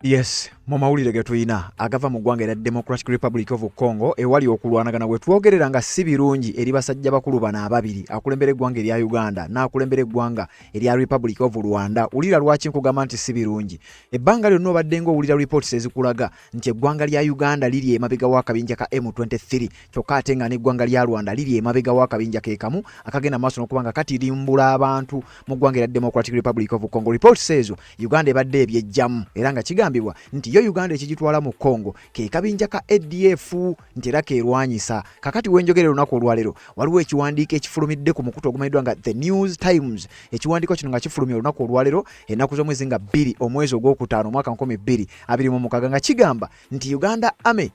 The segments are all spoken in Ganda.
Yes, mu mawulire ge tulina agava mu ggwanga erya Democratic Republic of Congo ewali okulwanagana gwe twogerera nga si birungi eri basajja bakulu bano ababiri akulembera eggwanga erya Uganda n'akulembera eggwanga erya Republic of Rwanda. Ulira lwaki nkugamba nti si birungi? Ebbanga lyonna obadde ng'owulira reports ezikulaga nti eggwanga lya Uganda liri emabega w'akabinja ka M23 kyokka ate nga n'eggwanga lya Rwanda liri emabega w'akabinja ke kamu akagenda maaso n'okuba nga katirimbula abantu mu ggwanga erya Democratic Republic of Congo. Reports ezo Uganda ebadde ebyejjamu era nga kigambibwa nti yo Uganda ekigitwala mu Congo ke kabinja ka ADF nti era keerwanyisa. Kakati wenjogera olunaku olwaleero waliwo ekiwandiiko ekifulumidde ku mukutu ogumanyiddwa nga The News Times. Ekiwandiiko kino nga kifulumye olunaku olwaleero ennaku z'omwezi nga 2 omwezi ogwokutaano omwaka 2026 nga kigamba nti Uganda Army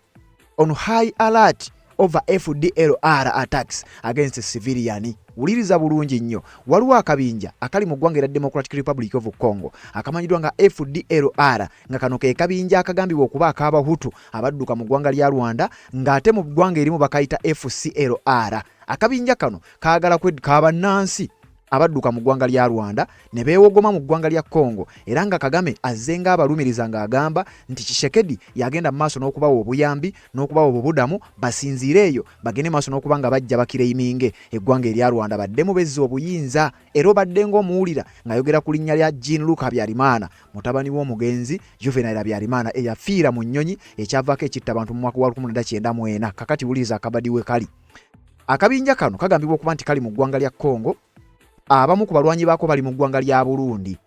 on high alert over FDLR attacks against civilian. Uliriza bulungi nnyo, waliwo akabinja akali mu ggwanga erya Democratic Republic of Congo akamanyiddwa nga FDLR nga kano ke kabinja akagambibwa okuba ak'abahutu abadduka mu ggwanga lya Rwanda ng'ate mu ggwanga erimu bakayita FCLR. Akabinja kano kaagala kabannansi abadduka mu ggwanga lya Rwanda ne beewogoma mu ggwanga lya Congo era nga Kagame azze ng'abalumiriza ng'agamba nti Tshisekedi yagenda mu maaso n'okubawa obuyambi n'okubawa obubudamu basinziire eyo bagende maaso n'okuba nga bajja bakireiminge eggwanga erya Rwanda baddemu bezza obuyinza. Era obadde ng'omuwulira ng'ayogera ku linnya lya Jean-Luc Habyarimana mutabani w'omugenzi Juvenal Habyarimana eyafiira mu nnyonyi ekyavaako ekitta abantu mu mwaka wa 1994. Kakati wuliriza akabadi we kali. Akabinja kano kagambibwa okuba nti kali mu ggwanga lya Congo. Abamu ku balwanyi baako bali mu ggwanga lya Burundi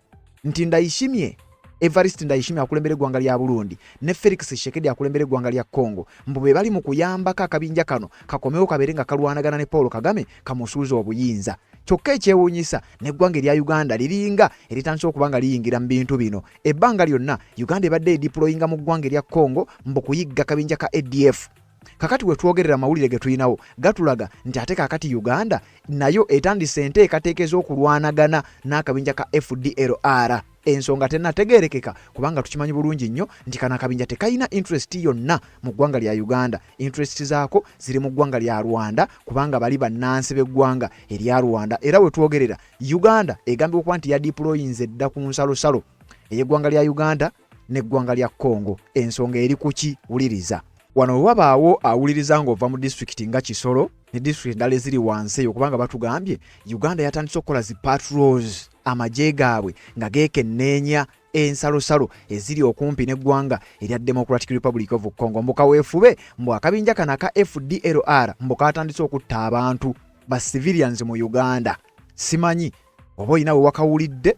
nti Ndayishimye Evariste Ndayishimye akulembera eggwanga lya Burundi ne Felix Tshisekedi akulembera eggwanga lya Congo mbube bali mu kuyambako akabinja kano kakomewo kabere nga kalwanagana ne Paul Kagame kamusuuza obuyinza. Kyokka ekyewuunyisa n'eggwanga erya Uganda liringa eritandise okuba nga liyingira mu bintu bino. Ebbanga lyonna Uganda ebadde ediployinga mu ggwanga erya Congo mbu kuyigga kabinja ka ADF. Kakati we twogerera mawulire ge tulinawo gatulaga nti ate kakati Uganda nayo etandise enteekateeka okulwanagana n'akabinja ka FDLR. Ensonga tennategeerekeka kubanga tukimanyi bulungi nnyo nti kana akabinja tekayina interest yonna mu ggwanga lya Uganda. Interest zaako ziri mu ggwanga lya Rwanda kubanga bali bannansi b'eggwanga erya Rwanda. Era we twogerera Uganda egambibwa okuba nti yadiployinze dda ku nsalosalo ey'eggwanga lya Uganda n'eggwanga lya Congo. Ensonga eri kuki? Wuliriza. Wano wabaawo awuliriza ng'ova mu district nga Kisoro ne district endala eziri wansi eyo kubanga batugambye Uganda yatandise okukola zi patrols amagye gaabwe nga geekenneenya ensalosalo eziri okumpi n'eggwanga erya Democratic Republic of Congo. Mbuka weefube mbu akabinja kana ka FDLR mbu katandise okutta abantu ba civilians mu Uganda. Simanyi oba olina we wakawulidde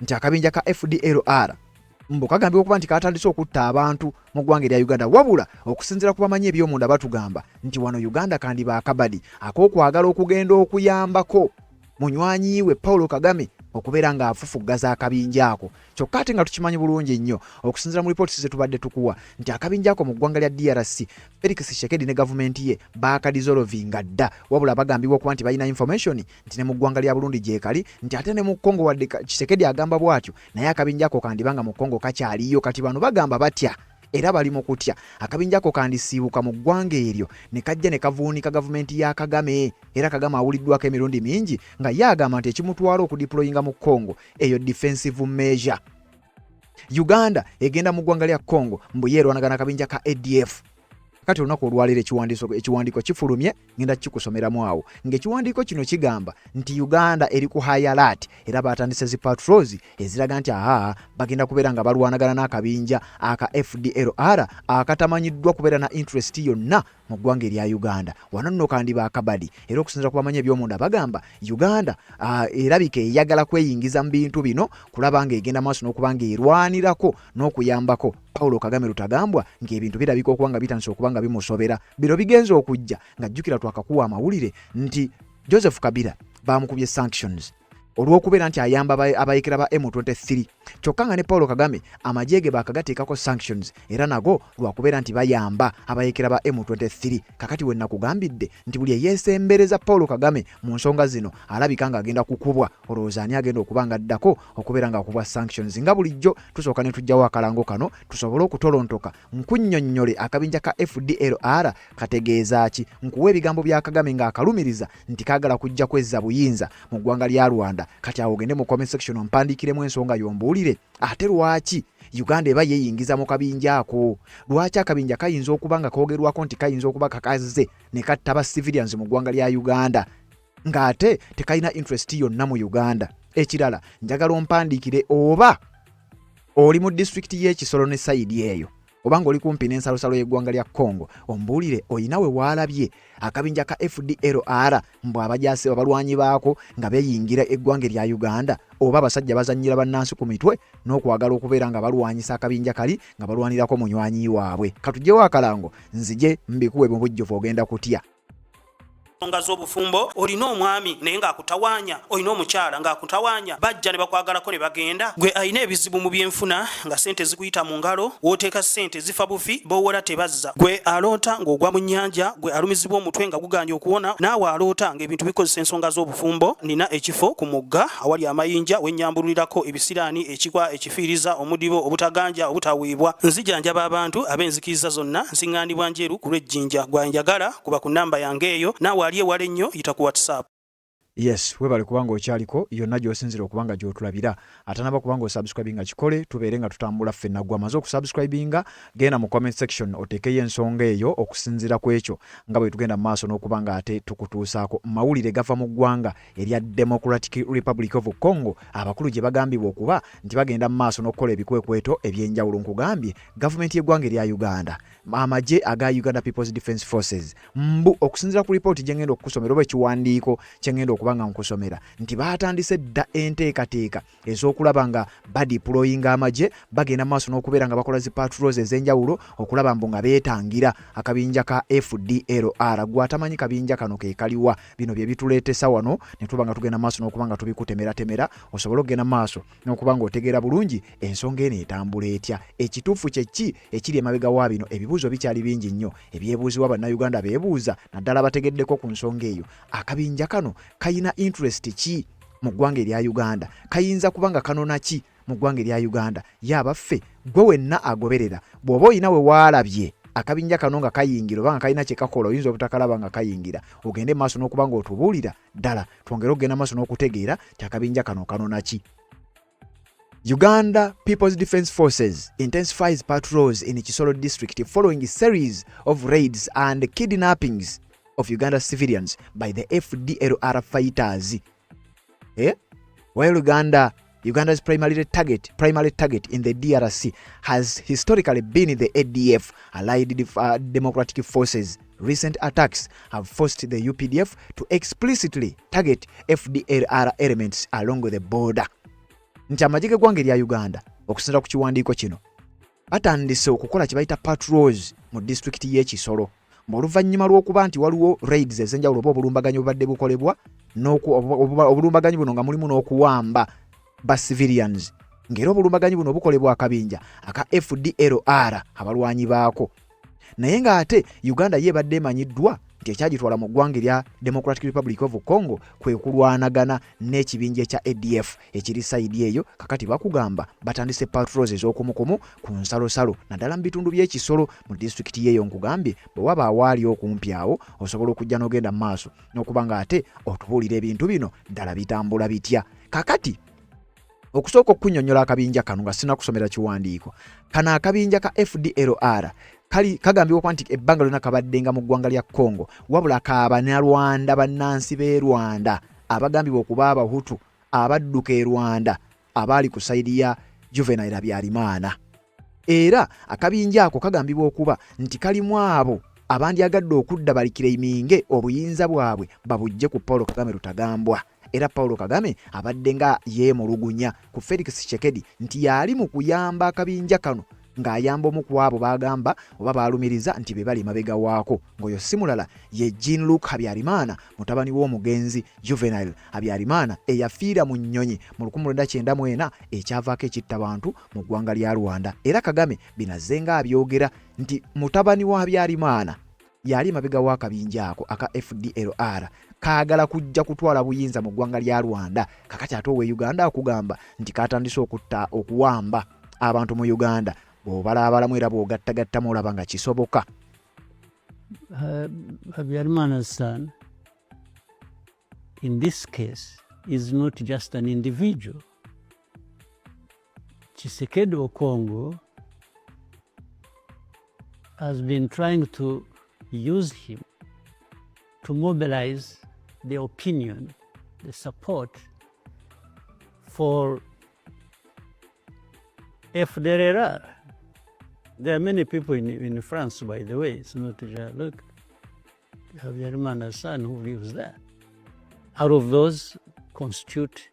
nti akabinja ka FDLR mbu kagambibwa okuba nti katandise okutta abantu mu ggwanga erya Uganda, wabula okusinziira ku bamanyi eby'omunda batugamba nti wano Uganda kandi baakabadi ak'okwagala okugenda okuyambako munywanyi we Paul Kagame okubeera ng'afufuggaza akabinja ako. Kyokka ate nga tukimanyi bulungi nnyo okusinziira mu reports ze tubadde tukuwa nti akabinja ako mu ggwanga lya DRC Felix Tshisekedi ne gavumenti ye baakadizolovinga dda, wabula bagambibwa okuba nti balina information nti ne mu ggwanga lya Burundi gyekali nti ate ne mu Congo wadde Tshisekedi agamba bw'atyo naye akabinja ako kandibanga mu Congo kakyaliyo. Kati bano bagamba batya era bali mu kutya akabinja ako kandisiibuka mu ggwanga eryo ne kajja ne kavuunika gavumenti ya Kagame. Era Kagame awuliddwako emirundi mingi nga ye agamba nti ekimutwala okudiployinga mu Congo eyo defensive measure. Uganda egenda mu ggwanga lya Congo mbu yeerwanagana akabinja ka ADF. Kati olunaku olwaleero ekiwandiiko kifulumye ngenda kikusomeramu awo ng'ekiwandiiko kino kigamba nti Uganda eri ku high alert era batandise zi patrols eziraga nti bagenda kubeera nga balwanagana n'akabinja aka FDLR akatamanyiddwa kubeera na interest yonna mu ggwanga erya Uganda. Wano nno kandi baakabadi era okusinziira ku bamanyi eby'omunda bagamba Uganda erabika eyagala kweyingiza mu bintu bino kulaba nga egenda maaso n'okuba nga erwanirako n'okuyambako Paulo Kagame Rutagambwa ng'ebintu birabika okuba nga bitandise okuba nga bimusobera. Bino bigenze okujja ng'ajjukira twakakuwa amawulire nti Joseph Kabila baamukubye sanctions olw'okubeera nti ayamba abayekera ba M23. Kyokka nga ne Paul Kagame amagye ge baakagateekako sanctions era nago lwakubeera nti bayamba abayekera ba M23. Kakati we nakugambidde nti buli eyeesembereza Paul Kagame mu nsonga zino alabika ng'agenda kukubwa. Olowooza ani agenda okuba nga addako okubeera ng'akubwa sanctions? Nga bulijjo tusooka ne tujjawo akalango kano tusobole okutolontoka nkunnyonnyole akabinja ka FDLR kategeeza ki. Nkuwa ebigambo bya Kagame ng'akalumiriza nti kaagala kujja kwezza buyinza mu ggwanga lya Rwanda. Kati awo ogende mu comment section ompandiikiremu ensonga y'ombuulire ate lwaki Uganda eba yeeyingiza mu kabinja ako. Lwaki akabinja kayinza okuba nga koogerwako nti kayinza okuba kakaze ne katta ba civilians mu ggwanga lya Uganda ng'ate tekayina interest yonna mu Uganda. Ekirala njagala ompandiikire oba oli mu district y'Ekisolo ne side eyo oba ng'oli kumpi n'ensalosalo y'eggwanga lya Congo ombuulire oyina we waalabye akabinja ka FDLR mbw abajaasi abalwanyi baako nga beeyingira eggwanga lya Uganda oba abasajja bazannyira bannansi ku mitwe n'okwagala okubeera nga balwanyisa akabinja kali nga balwanirako munywanyi waabwe. Katugyewo akalango nzije mbikuwe mu bujjuvu ogenda kutya. Nga z'obufumbo olina omwami naye ng'akutawanya, olina omukyala ng'akutawanya, bajja ne bakwagalako ne bagenda. Gwe alina ebizibu mu byenfuna nga sente zikuyita mu ngalo, wooteeka sente zifa bufi b'owola tebazza. Gwe aloota ng'ogwa mu nnyanja, gwe alumizibwa omutwe nga guganja okuwona, naawe aloota ng'ebintu bikozesa ensonga z'obufumbo. Nina ekifo ku mugga awali amayinja wennyambulirako ebisiraani, ekikwa, ekifiiriza, omudibo, obutaganja, obutaweebwa. Nzijanjaba abantu ab'enzikiriza zonna, nsiŋŋaanibwa njeru ku lw'ejjinja. Gwanjagala kuba ku nnamba yange eyo, naawe aliye wale nnyo yita ku WhatsApp. Yes, webale kubanga okyaliko yonna gy'osinzira okubanga gy'otulabira. Atanaba kubanga osubscribinga kikole tubeere nga tutambula ffenna. Gwe amaze okusubscribinga genda mu comment section oteekeyo ensonga eyo okusinzira ku ekyo nga bwe tugenda mu maaso n'okubanga ate tukutuusaako. Mawulire gava mu ggwanga erya Democratic Republic of Congo abakulu gye bagambibwa okuba nti bagenda mu maaso n'okukola ebikwekweto eby'enjawulo. Nkugambye gavumenti y'eggwanga erya Uganda amagye aga Uganda People's Defence Forces mbu okusinzira ku ripooti gye ngenda okukusomera oba ekiwandiiko kye ngenda okubanga nkusomera nti baatandise dda enteekateeka ez'okulaba nga badeployinga amagye bagenda maaso n'okubeera nga bakola zi patrols ez'enjawulo okulaba mbu nga beetangira akabinja ka FDLR. Gwatamanyi kabinja kano ke kaliwa bino bye bituleetesa wano ne tuba nga tugenda maaso n'okuba nga tubikutemera osobole okugenda maaso n'okuba nga otegeera bulungi ensonga eno etambula etya. Ekituufu kye ki ekiri emabega wa bino? Ebibuuzo bikyali bingi nnyo ebyebuuzibwa bannayuganda beebuuza naddala bategeddeko ku nsonga eyo. Akabinja kano kayina interest ki mu ggwanga erya Uganda? Kayinza kubanga kanona ki mu ggwanga erya Uganda? Yabaffe gwe wenna agoberera bw'oba oyina we waalabye akabinja kano nga kayingira oba nga kalina kye kakola oyinza obutakalaba nga kayingira ogende maaso n'okuba nga otubuulira ddala twongere okugenda maaso n'okutegeera ti akabinja kano kanona ki. Uganda People's Defence Forces intensifies patrols in Kisoro district following a series of raids and kidnappings of Uganda civilians by the FDLR fighters. While Uganda's primary target in the DRC has historically been the ADF, Allied Democratic Forces. Recent attacks have forced the UPDF to explicitly target FDLR elements along the border. Nti amagye g'eggwanga erya Uganda okusinziira ku kiwandiiko kino batandise okukola kye bayita patrols mu district y'Ekisolo oluvannyuma lw'okuba nti waliwo raids ez'enjawulo oba obulumbaganyi obubadde bukolebwa obulumbaganyi buno nga mulimu n'okuwamba ba civilians ng'era obulumbaganyi buno bukolebwa akabinja aka FDLR abalwanyi baako. Naye ng'ate Uganda yeebadde emanyiddwa nti ekyagitwala mu ggwanga erya Democratic Republic of Congo kwe kulwanagana n'ekibinja ekya ADF ekiri sayidi eyo. Kakati bakugamba batandise patrols ez'okumukumu ku nsalosalo naddala mu bitundu by'Ekisolo mu district yeeyo. Nkugambye bwe waba awaali okumpi awo osobola okujja n'ogenda mu maaso n'okuba nga ate otubuulira ebintu bino ddala bitambula bitya. Kakati okusooka okunnyonnyola akabinja kano nga sina kusomera kiwandiiko kano akabinja ka FDLR kagambibwa kwa nti ebbanga lyonna kabaddenga mu ggwanga lya Congo wabula kaabanyarwanda bannansi b'e Rwanda abagambibwa okuba Abahutu abadduka e Rwanda abaali ku sayidi ya Juvenile Habyarimana. Era akabinja ako kagambibwa okuba nti kalimu abo abandyagadde okudda balikiraiminge obuyinza bwabwe babujje ku Paul Kagame Rutagambwa. Era Paul Kagame abadde nga yeemulugunya ku Felix Tshisekedi nti yali mu kuyamba akabinja kano ng'ayamba omu ku abo bagamba oba baalumiriza nti be bali mabega waako ng'oyo si mulala ye Jean-Luc Habyarimana mutabani w'omugenzi Juvenile Habyarimana eyafiira mu nnyonyi mu 1994 ekyavaako ekittabantu mu ggwanga lya Rwanda. Era Kagame binazze nga abyogera nti mutabani wa Habyarimana yali mabega w'akabinja ako aka FDLR kaagala kujja kutwala buyinza mu ggwanga lya Rwanda. Kakati ate owe Uganda akugamba nti katandise okuwamba abantu mu Uganda bw'obalaabalamu era bw'ogattagattamu olaba nga kisoboka. Habyarimana's son, in this case, is not just an individual. Tshisekedi Okongo has been trying to use him to mobilize the opinion, the support for FDLR. There are many people in France, by the way. It's not Jean-Luc. Habyarimana Hassan who lives there. Out of those constitute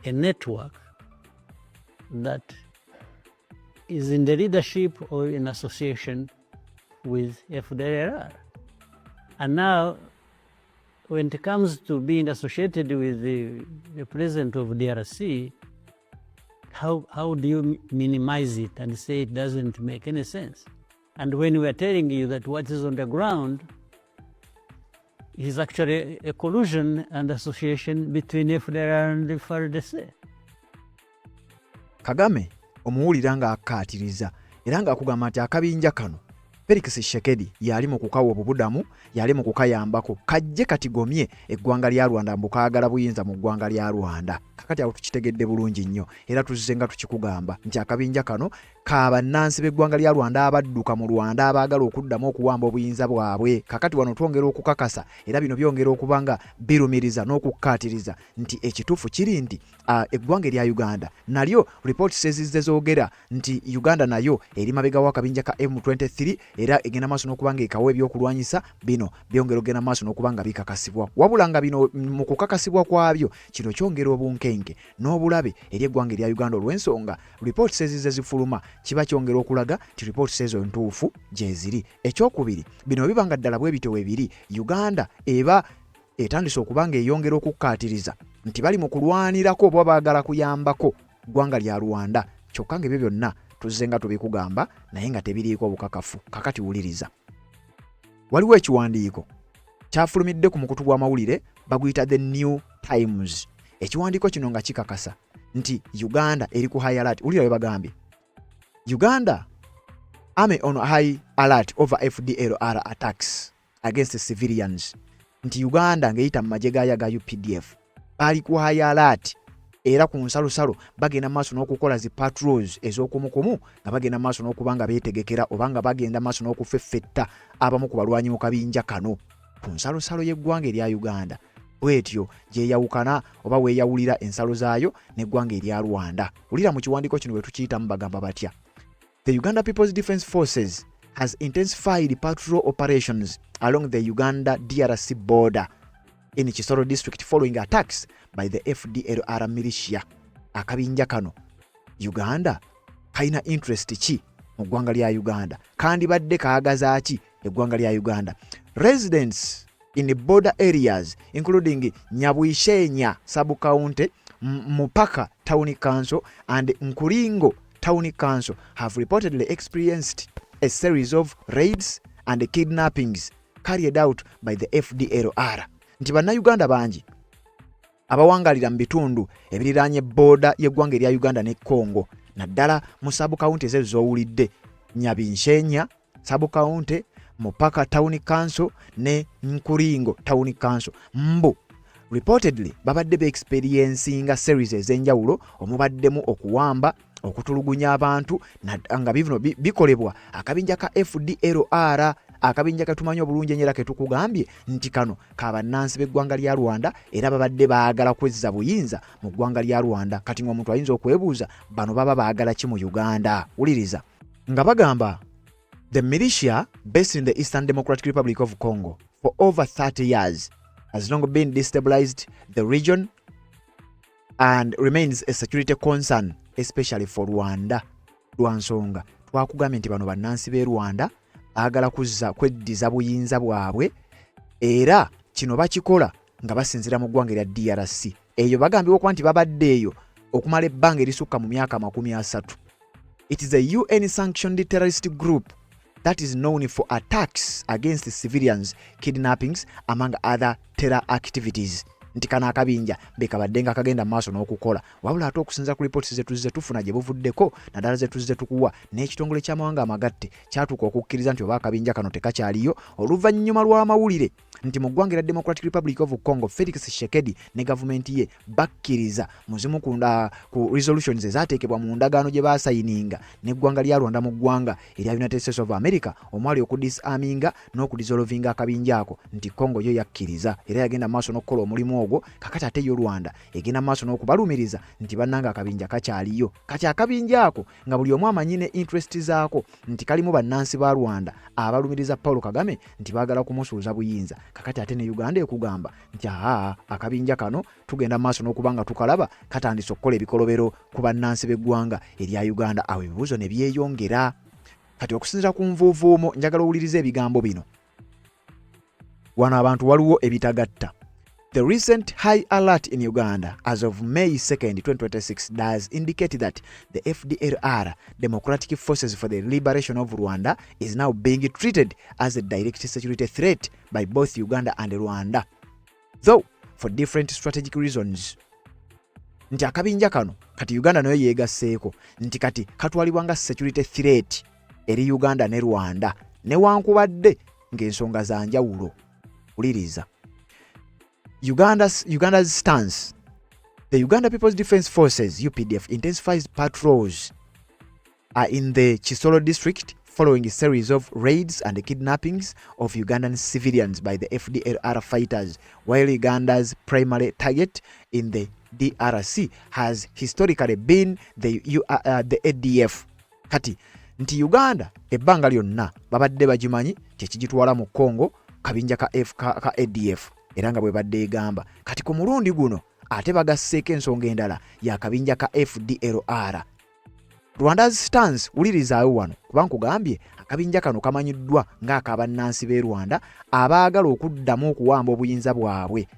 a network that is in the leadership or in association with FDLR. And now, when it comes to being associated with the president of DRC, how do you minimize it and say it doesn't make any sense? And when we are telling you that what is on the ground is actually a collusion and association between FDLR and the FARDC. Kagame omuwulira ng'akkaatiriza era ng'akugamba nti akabinja kano Felix Tshisekedi yali mu kukawa obubudamu, yali mu kukayambako, kajje katigomye eggwanga lya Rwanda mbukaagala buyinza mu ggwanga lya Rwanda. Kakati awo tukitegedde bulungi nnyo era tuzze nga tukikugamba nti akabinja kano kabannansi b'eggwanga lya Rwanda abadduka mu Rwanda abaagala okuddamu okuwamba obuyinza bwabwe. Kakati wano twongera okukakasa era bino byongera okuba nga birumiriza n'okukkaatiriza nti ekituufu kiri nti eggwanga erya Uganda nalyo report sezizze zoogera nti Uganda nayo eri mabega w'akabinja ka M23 era egenda maaso n'okubanga ekawa ebyokulwanyisa bino byongera ogenda maaso n'okubanga bikakasibwa. Wabula nga bino mu kukakasibwa kwabyo kino kyongera obunkenke n'obulabe eri eggwanga erya Uganda olw'ensonga report sezizze zifuluma kiba kyongera okulaga nti report sezo ntuufu gye ziri. Ekyokubiri, bino bibanga ddala bwe bito webiri, Uganda eba etandise okubanga eyongera okukkaatiriza nti bali mu kulwanirako oba baagala kuyambako ggwanga lya Rwanda. Kyokka ng'ebyo byonna tuzze nga tubikugamba naye nga tebiriiko bukakafu. Kakati wuliriza. Waliwo ekiwandiiko kyafulumidde ku mukutu gw'amawulire baguyita The New Times. Ekiwandiiko kino nga kikakasa nti Uganda eri ku high alert. Wulira bwe bagambye. Uganda army on high alert over FDLR attacks against civilians. Nti Uganda ngeyita mu magye ga UPDF bali ku high alert era ku nsalosalo bagenda maaso n'okukola zi patrols ez'okumukumu nga bagenda maaso n'okubanga beetegekera oba nga bagenda maaso n'okufeffetta abamu ku balwanyi mu kabinja kano ku nsalosalo y'eggwanga erya Uganda. Bwetyo gyeyawukana oba weeyawulira ensalo zaayo n'eggwanga erya Rwanda. Wulira mu kiwandiiko kino bwe tukiyitamu bagamba batya. The Uganda People's Defense Forces has intensified patrol operations along the Uganda-DRC border in Kisoro district following attacks by the FDLR militia. Akabinja kano Uganda kaina interest ki mu ggwanga lya Uganda kandi badde kaagaza ki eggwanga lya Uganda. Residents in the border areas including Nyabwishenya sub-county, Mupaka Town Council and Nkuringo Town Council have reportedly experienced a series of raids and kidnappings carried out by the FDLR. Nti bannayuganda bangi abawangalira mu bitundu ebiriraanye booda y'eggwanga erya Uganda ne Congo naddala mu sub-county ezo z'owulidde Nyabinshennya sub-county, Mupaka Town Council ne Nkuringo Town Council mbu reportedly babadde be-experiencinga series ez'enjawulo omubaddemu okuwamba, okutulugunya abantu nga bivino bikolebwa akabinja ka FDLR, akabinja katumanyi obulungi ennyera ke tukugambye nti kano kabannansi b'eggwanga lya Rwanda era babadde baagala kwezza buyinza mu ggwanga lya Rwanda. Kati ng'omuntu ayinza okwebuuza bano baba baagala ki mu Uganda? Wuliriza nga bagamba the militia based in the Eastern Democratic Republic of Congo for over 30 years has long been destabilized the region and remains a security concern especially for Rwanda. Lwansonga twakugambye nti bano bannansi b'e Rwanda baagala kweddiza buyinza bwabwe era kino bakikola nga basinzira mu ggwanga erya DRC. Eyo bagambibwa okuba nti babadde eyo okumala ebbanga erisukka mu myaka 30. It is a UN-sanctioned terrorist group that is known for attacks against civilians, kidnappings, among other terror activities. nti kana akabinja bekabadde nga kagenda maaso n'okukola wabula ate okusinza ku lipooti zetuzize tufuna gye buvuddeko naddala zetuzize tukuwa n'ekitongole ky'amawanga amagatte kyatuuka okukkiriza nti oba akabinja kano tekakyaliyo oluvannyuma lw'amawulire nti mu ggwanga erya Democratic Republic of Congo Felix Tshisekedi ne gavumenti ye bakkiriza muzimu ku resolutions ezaateekebwa mu ndagaano gye baasayininga n'eggwanga lya Rwanda mu ggwanga erya United States of America omwali okudisarminga n'okudissolvinga akabinja ako nti Congo yo yakkiriza era yagenda maaso n'okukola omulimu ogwo kakati ate yo Rwanda egenda maaso n'okubalumiriza nti bannanga akabinja kakyaliyo kati akabinja ako nga buli omu amanyi ne interest zaako nti kalimu bannansi ba Rwanda abalumiriza Paul Kagame nti baagala kumusuuza buyinza kakati ate ne Uganda ekugamba nti akabinja kano tugenda maaso n'okubanga tukalaba katandise okukola ebikolobero ku bannansi b'eggwanga erya Uganda awo ebibuuzo ne byeyongera kati okusinziira ku nvuuvuumo njagala owuliriza ebigambo bino wano abantu waliwo ebitagatta. The recent high alert in Uganda as of May 2nd, 2026 does indicate that the FDLR, Democratic Forces for the Liberation of Rwanda, is now being treated as a direct security threat by both Uganda and Rwanda, though for different strategic reasons. Nti akabinja kano kati Uganda nayo yeegasseeko nti kati katwalibwa nga security threat eri Uganda ne Rwanda newankubadde ng'ensonga za njawulo. Uliriza. Uganda's stance. The Uganda People's Defense Forces, UPDF, intensifies patrols in the Chisolo district following a series of raids and kidnappings of Ugandan civilians by the FDLR fighters, while Uganda's primary target in the DRC has historically been the ADF. Kati, nti Uganda, ebbanga lyonna babadde bagimanyi kyekigitwala mu Congo kabinja ka ADF. Era nga bwe badde egamba kati ku mulundi guno ate bagasseeko ensonga endala ya kabinja ka FDLR. Rwanda's stance ulirizaayo wano kuba nkugambye akabinja kano kamanyiddwa ng'akabannansi b'e Rwanda abaagala okuddamu okuwamba obuyinza bwabwe.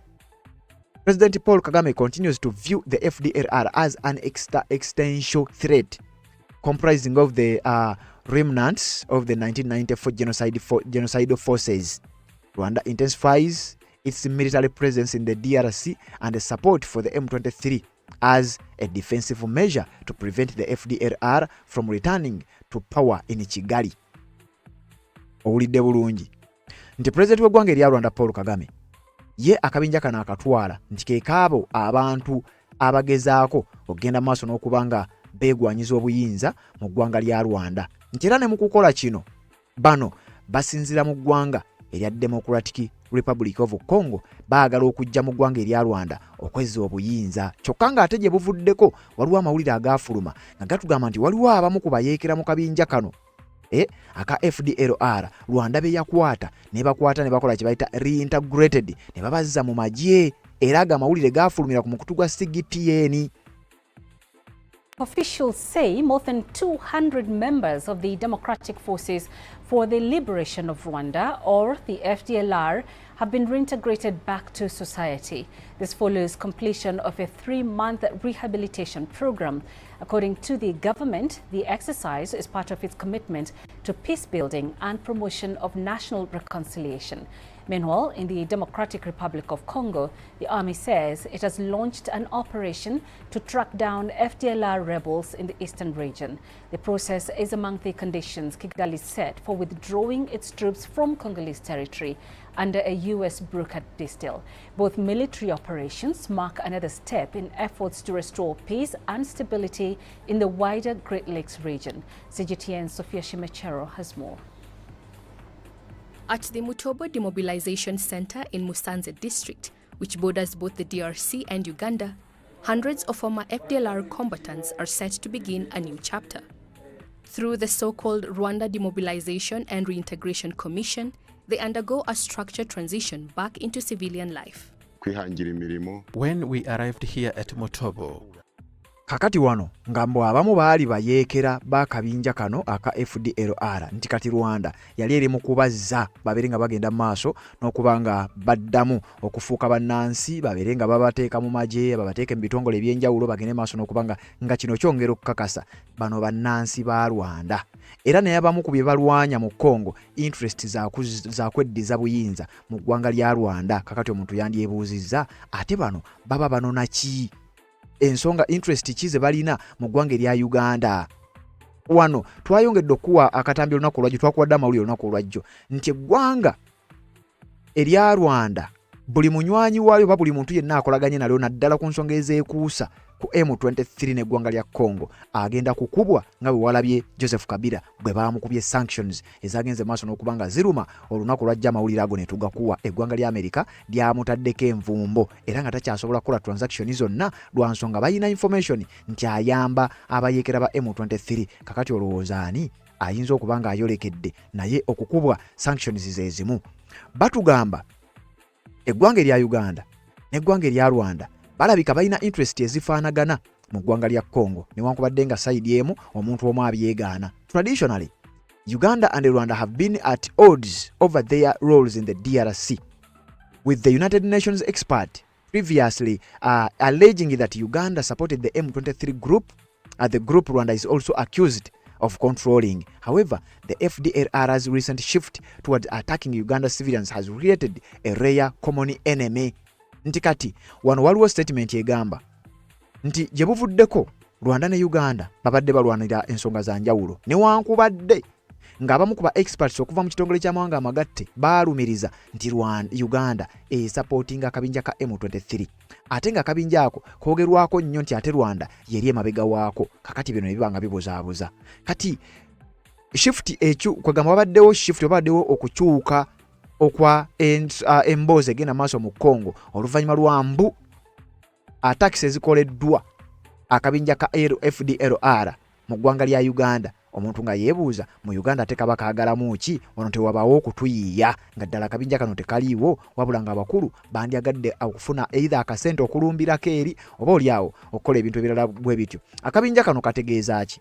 President Paul Kagame continues to view the FDLR as an existential threat comprising of the remnants of the 1994 genocidal forces. Rwanda intensifies its military presence in the DRC and the support for the M23 as a defensive measure to prevent the FDLR from returning to power in Kigali. Owulidde bulungi nti President w'eggwanga erya Rwanda Paul Kagame ye akabinja kana akatwala nti keekaabo abantu abagezaako okugenda maaso n'okubanga beegwanyiza obuyinza mu ggwanga lya Rwanda nti era ne mu kukola kino bano basinzira mu ggwanga erya Democratic Republic of Congo baagala okujja mu ggwanga erya Rwanda okwezza obuyinza kyokka ng'ate gye buvuddeko waliwo amawulire agaafuluma nga gatugamba nti waliwo abamu ku bayeekera mu kabinja kano aka FDLR Rwanda be yakwata ne bakwata ne bakola kye bayita reintegrated ne babazza mu magye era agamawulire gaafulumira ku mukutu gwa CGTN. Officials say more than 200 members of the Democratic Forces for the Liberation of Rwanda, or the FDLR, have been reintegrated back to society. This follows completion of a 3-month rehabilitation program. According to the government, the exercise is part of its commitment to peace building and promotion of national reconciliation. Meanwhile, in the Democratic Republic of Congo, the army says it has launched an operation to track down FDLR rebels in the eastern region. The process is among the conditions Kigali set for withdrawing its troops from Congolese territory under a U.S. brokered deal. Both military operations mark another step in efforts to restore peace and stability in the wider Great Lakes region. CGTN's Sophia Shimechero has more. At the Mutobo Demobilization Center in Musanze district, which borders both the DRC and Uganda, hundreds of former FDLR combatants are set to begin a new chapter. Through the so-called Rwanda Demobilization and Reintegration Commission, they undergo a structured transition back into civilian life. When we arrived here at Mutobo, kakati wano ngambo abamu baali bayeekera bakabinja kano aka FDLR nti kati Rwanda yali eri mu kubazza babere nga bagenda maaso n'okubanga baddamu okufuuka bannansi babere nga babateeka mu magye babateeka mu bitongole ebyenjawulo bagende maaso n'okubanga nga kino kyongera okukakasa bano bannansi ba Rwanda. Era naye abamu ku bye balwanya mu Congo interest za kweddiza buyinza mu ggwanga lya Rwanda. Kakati omuntu yandyebuuzizza ate bano baba banona ki? Ensonga interest kize balina mu ggwanga erya Uganda. Wano twayongedde okuwa akatambi olunaku olwajjo, twakuwadde amawulire olunaku olwajjo nti eggwanga erya Rwanda buli munywanyi waayo oba buli muntu yenna akolaganye nalyo naddala ku nsonga ezeekuusa ku M23 n'eggwanga lya Congo agenda kukubwa nga bwe walabye Joseph Kabila bwe baamukubye sanctions ezagenze maaso n'okubanga ziruma. Olunaku lwajja amawulire ago ne tugakuwa eggwanga lya Amerika lyamutaddeko envumbo era nga takyasobola kukola transaction zonna lwa nsonga balina information nti ayamba abayeekera ba M23. Kakati olowooza ani ayinza okuba nga ayolekedde naye okukubwa sanctions zezimu? Batugamba eggwanga erya Uganda n'eggwanga erya Rwanda balabika balina interest ezifaanagana mu ggwanga lya Congo newankubadde nga side emu omuntu omu abyegaana. Traditionally, Uganda and Rwanda have been at odds over their roles in the DRC, with the United Nations expert previously alleging that Uganda supported the M23 group, the group Rwanda is also accused of controlling. However, the FDLR's recent shift towards attacking Uganda civilians has created a rare common enemy. Nti kati wano waliwo statement egamba nti gye buvuddeko Rwanda ne Uganda babadde balwanira ensonga za njawulo newankubadde ng'abamu ku ba experts okuva mu kitongole ky'amawanga amagatte baalumiriza nti Uganda supporting akabinja ka M23 ate nga akabinja ako koogerwako nnyo nti ate Rwanda yeri emabega waako. Kakati bino ebibanga bibuzaabuza kati shift ekyo kwegamba babaddewo shift babaddewo okukyuka okwa emboozi egenda maaso mu Congo oluvannyuma lwa mbu attacks ezikoleddwa akabinja ka FDLR mu ggwanga lya Uganda. Omuntu nga yeebuuza mu Uganda tekaba kaagalamu ki? Wano tewabaawo okutuyiya nga ddala akabinja kano tekaliiwo wabula nga abakulu bandyagadde okufuna either akasente okulumbirako eri oba oliawo okukola ebintu ebirala bwe bityo. Akabinja kano kategeeza ki?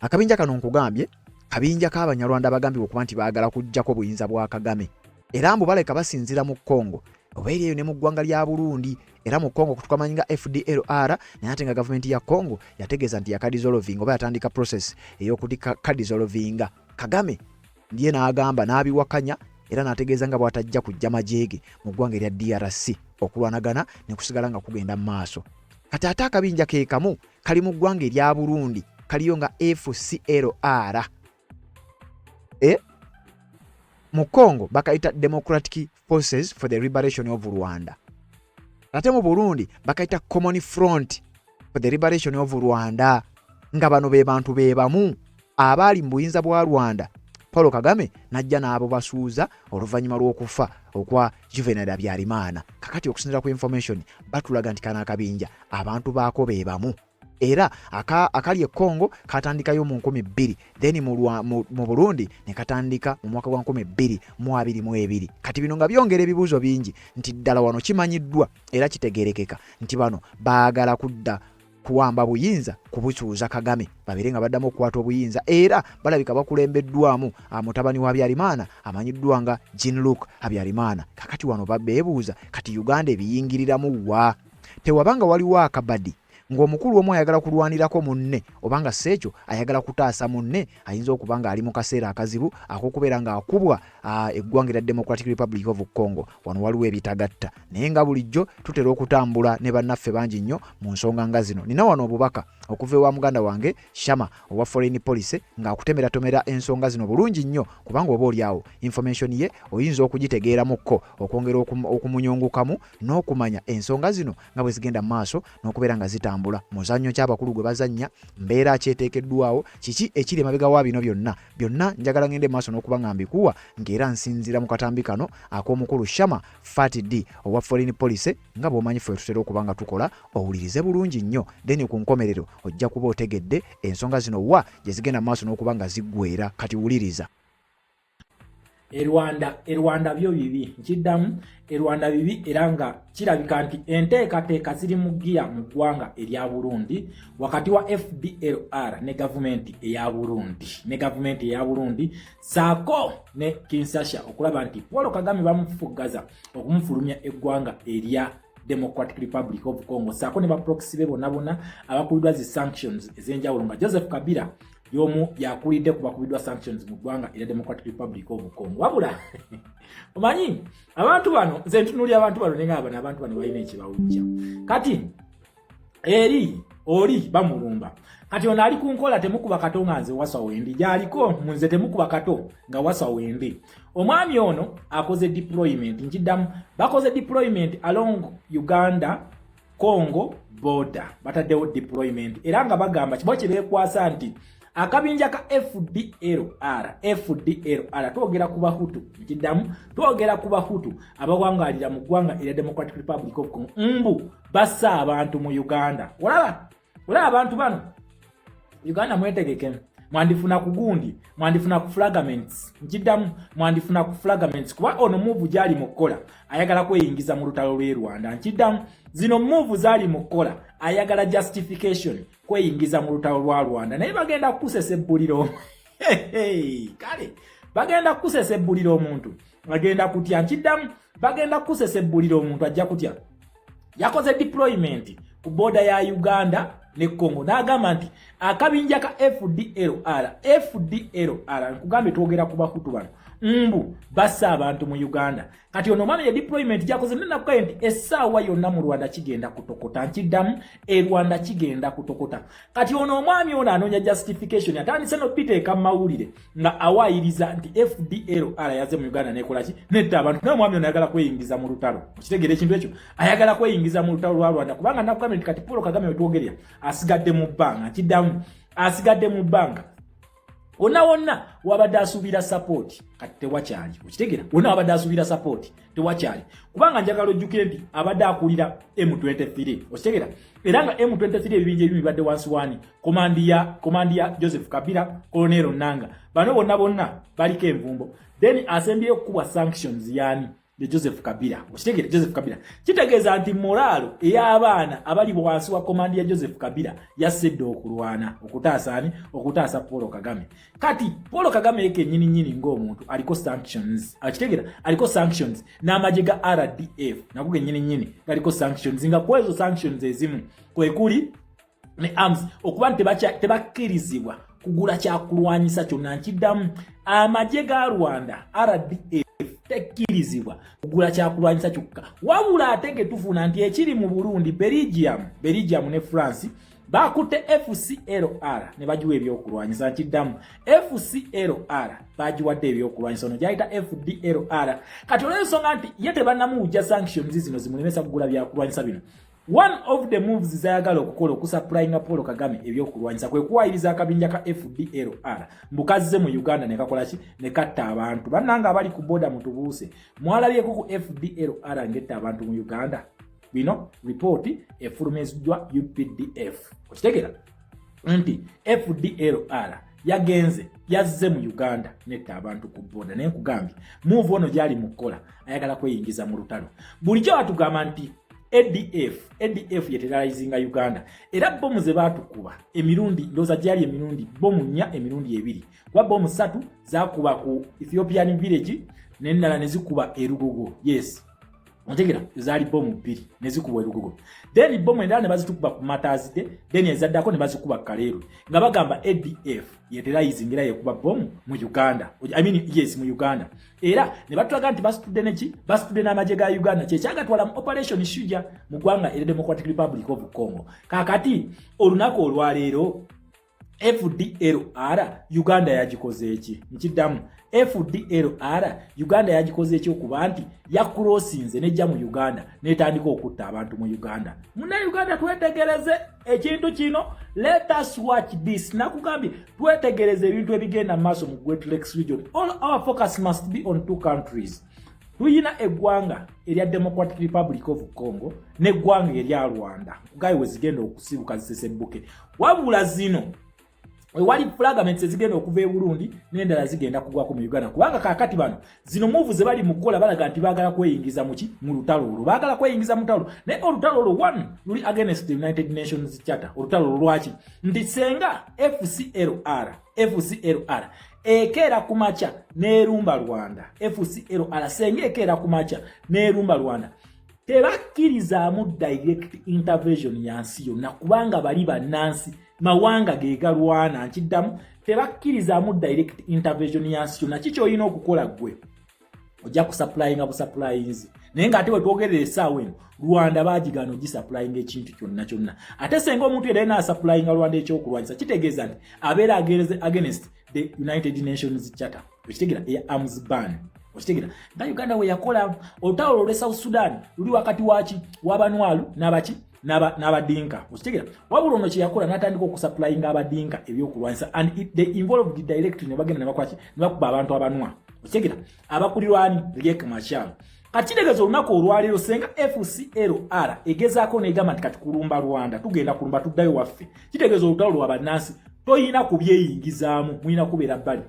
Akabinja kano nkugambye kabinja k'Abanyarwanda bagambibwa okuba nti baagala kuggyako buyinza bwa Kagame era mbu baleka basinzira mu Congo oba eri eyo ne mu ggwanga lya Burundi. Era mu Congo tukamanyi nga FDLR naye ate nga gavumenti ya Congo yategeeza nti yakadissolving oba yatandika process ey'okudissolvinga. Kagame ndiye n'agamba n'abiwakanya era n'ategeeza nga bw'atajja kujja majeege mu ggwanga erya DRC okulwanagana ne kusigala nga kugenda mu maaso. Kati ate akabinja ke kamu kali mu ggwanga erya Burundi kaliyo nga FCLR. Mu Congo bakaita Democratic Forces for the Liberation of Rwanda. Ate mu Burundi bakaita Common Front for the Liberation of Rwanda. Nga bano be bantu be bamu abaali mu buyinza bwa Rwanda. Paul Kagame najja n'abo basuuza oluvannyuma lw'okufa okwa Juvenal Habyarimana. Kakati okusinziira ku information batulaga nti kana akabinja abantu baako be bamu. Era akali e Congo katandikayo mu 2000 then mu Burundi ne katandika mu mwaka wa 2022. Kati bino nga byongera ebibuuzo bingi nti ddala wano kimanyiddwa era kitegerekeka nti bano baagala kudda kuwamba buyinza kubukyuza Kagame babere nga baddamu okukwata obuyinza era balabika bakulembeddwamu mutabani wa Habyarimana amanyiddwa nga Jean-Luc Habyarimana. Kakati wano babeebuuza kati Uganda ebiyingiriramu wa? Tewabanga waliwo akabadi ng'omukulu omu ayagala kulwanirako munne obanga seekyo ayagala kutaasa munne ayinza okuba nga ali mu kaseera akazibu ak'okubeera ng'akubwa eggwanga erya Democratic Republic of Congo. Wano waliwo ebitagatta naye nga bulijjo tutera okutambula ne bannaffe bangi nnyo mu nsonga nga zino. Nina wano obubaka okuva ewa muganda wange Shama owa Foreign Policy ng'akutemeratomera ensonga zino bulungi nnyo kubanga oba oliawo information ye oyinza okugitegeeramukko okwongera okumunyongukamu n'okumanya ensonga zino nga bwe zigenda mu maaso n'okubeera nga zitambula. Muzannyo ky'abakulu gwe bazannya mbeera kyeteekeddwawo kiki ekiri emabega wa bino byonna njagala ngende maaso n'okuba nga mbikuwa ng'era nsinzira mu katambi kano ak'omukulu Shama Fatid owa Foreign Policy nga bw'omanyi ffe tutera okuba nga tukola owulirize bulungi nnyo then ku nkomerero ojja kuba otegedde ensonga zino wa gye zigenda maaso n'okuba nga ziggweera. Kati wuliriza. Rwanda byo bibi nkiddamu Rwanda bibi era nga kirabika nti enteekateeka ziri mu giya mu ggwanga erya Burundi wakati wa FDLR ne gavumenti eya Burundi saako ne Kinshasa okulaba nti Paul Kagame bamufuggaza okumufulumya eggwanga erya Democratic Republic of Congo saako ne ba proxy be bonna abakulidwa zi sanctions ez'enjawulo nga Joseph Kabila yomu yakulidde kubakubidwa sanctions mu ggwanga erya Democratic Republic of Congo wabula omanyi abantu bano nze ntunulira abantu bano nenga abantu bano balina ekibawujja kati oli bamulumba kati ono ali kunkola temukuba kato nga nze wasa wendi gyaliko munze temukuba kato nga wasa wendi omwami ono akoze deployment nkiddamu bakoze deployment along Uganda Congo border bataddewo deployment era nga bagamba kibo kye beekwasa nti akabinja ka FDLR twogera ku Bahutu nkiddamu twogera ku Bahutu abawangalira mu ggwanga erya Democratic Republic of Congo mbu bassa abantu mu Uganda olaba abantu bano Uganda mwetegeke mwandifuna kugundi mwandifuna ku fragments nkiddamu mwandifuna ku fragments kuba ono move gyali mukola ayagala kweyingiza mu lutalo lw'e Rwanda nkiddamu zino move zali mukola ayagala justification kweyingiza mu lutalo lwa Rwanda naye bagenda kusesebbulira kale bagenda kusesebbulira omuntu bagenda kutya nkiddamu bagenda kusesebbulira omuntu ajja kutya yakoze deployment ku border ya Uganda ne Congo n'agamba nti akabinja ka FDLR nkugambe twogera ku Bahutu bano mbu bassa abantu mu Uganda kati ono mwami ya deployment jakoze nena kukaye nti essaawa yonna mu Rwanda kigenda kutokota nkiddamu Rwanda kigenda kutokota kati ono mwami ono anoonya justification atandise no piteeka mawulire nga awaayiriza nti FDLR yaze mu Uganda nekola ki netta abantu no mwami ono ayagala kweyingiza mu lutalo kitegere ekintu ekyo ayagala kweyingiza mu lutalo lwa Rwanda kubanga nakugambe nti kati Paul Kagame wetwogerera asigadde mu bbanga nkiddamu asigadde mu bbanga wonna wabadde asuubira support kati tewakyali okitegera wonna wabadde asuubira support tewakyali kubanga njagala ojjukire nti abadde akulira M23 okitegera era nga M23 ebibinja ebimu bibadde wansi wani komandi ya Joseph Kabila Colonel Nanga bano bonna baliko envumbo then asembyeyo kuba sanctions yani de Joseph Kabila okitegere Joseph Kabila kitegeeza nti moralo ey'abaana abali wansi wa komandi ya Joseph Kabila yasedde okulwana okutaasa Paul Kagame kati Paul Kagame yeke nyini ng'omuntu aliko sanctions akitegera aliko sanctions n'amagye ga RDF nakuge nyini galiko sanctions nga kwezo sanctions ezimu kwekuli ne arms okuba tebakkirizibwa kugula kyakulwanyisa kyonna nkiddamu amagye ga Rwanda RDF tekkirizibwa kugula kyakulwanyisa kyokka wabula atege tufuna nti ekiri mu Burundi Belgium ne France bakutte FCLR ne bajiwa ebyokulwanyisa nkiddamu FCLR bajiwadde ebyokulwanyisa ono gyayita FDLR kati olw'ensonga nti ye tebannamuwujja sanctions zino zimulemesa kugula byakulwanyisa bino one of the moves zayagala okukola okusupplyinga Paul Kagame ebyokulwanyisa kwe kuwayiriza akabinja ka FDLR mbukazze mu Uganda ne kakola ki ne katta abantu bannanga abali ku boda mutubuuse mwalabyeko ku FDLR ngetta abantu mu Uganda bino report efulumiziddwa UPDF okitegera nti FDLR yazze mu Uganda netta abantu ku boda naye nkugambye move ono gyali mukola ayagala kweyingiza mu lutalo bulijjo batugamba nti ADF yeteralizinga Uganda era bomu ze batukuba emirundi ndoza gyali emirundi bomu 4 emirundi 2 kwa bomu 3 zakuba ku Ethiopian village n'endala nezikuba erugogo yes ontegera zali bomu 2 nezikuba erugogo then bomu endala ne bazitukuba ku Matazide then ezaddako ne bazikuba Kaleru nga bagamba ADF yeteralizingira yekuba bomu mu Uganda mu Uganda era ne batulaga nti basitudde n'amagye ga Uganda kyekyagatwala mu operation Shujaa mu ggwanga erya Democratic Republic of Congo kakati olunaku olwaleero FDLR Uganda yagikoze eki nkiddamu FDLR Uganda yagikoze eki okuba nti yakurosinze nejja mu Uganda netandika okutta abantu mu Uganda muna Uganda twetegereze ekintu kino let us watch this nakugambye twetegereze ebintu ebigenda maaso mu Great Lakes region all our focus must be on two countries tuyina eggwanga erya Democratic Republic of Congo neggwanga erya Rwanda gayi wezigenda okusibuka zisesebbuke wabula zino wali fragments ezigenda okuva e Burundi n'endala zigenda kugwa ku Uganda kubanga kakati bano zino move ze bali mukola balaga nti bagala kweyingiza mu lutalo olwo bagala kweyingiza mu lutalo naye olutalo olwo one luli against the United Nations Charter olutalo lwaki nti senga FCLR ekera kumacha nerumba Rwanda FCLR senga ekera kumacha nerumba Rwanda tebakkirizamu direct intervention yansi yonna kubanga bali bannansi mawanga gegalwana nkiddamu tebakkirizamu direct intervention yansi yonna kiki olina okukola gwe ojja kusupplyinga busupplies naye ng'ate wetwogerera essaawa eno Rwanda baagigana ogisupplyinga ekintu kyonna ate senga omuntu era naasupplyinga Rwanda ekyokulwanyisa kitegeeza nti abeera against the United Nations Charter ekitegeera arms ban okitegera nga Uganda we yakola olutalo olwo South Sudan luli wakati waki wabanwalu n'abaki n'abadinka okitegera wabula ono kyeyakola n'atandika okusupplyinga abadinka ebyokulwanyisa and they involved directly ne bagenda ne bakuba abantu abanwa okitegera abakulirwani Riek Machar kitegeeza olunaku olwaleero senga FCLR egezaako negamba nti kati kulumba Rwanda tugenda kulumba tuddayo waffe kitegeeza olutalo lw'abannansi toyina kubyeyingizaamu muyina kubeera bbali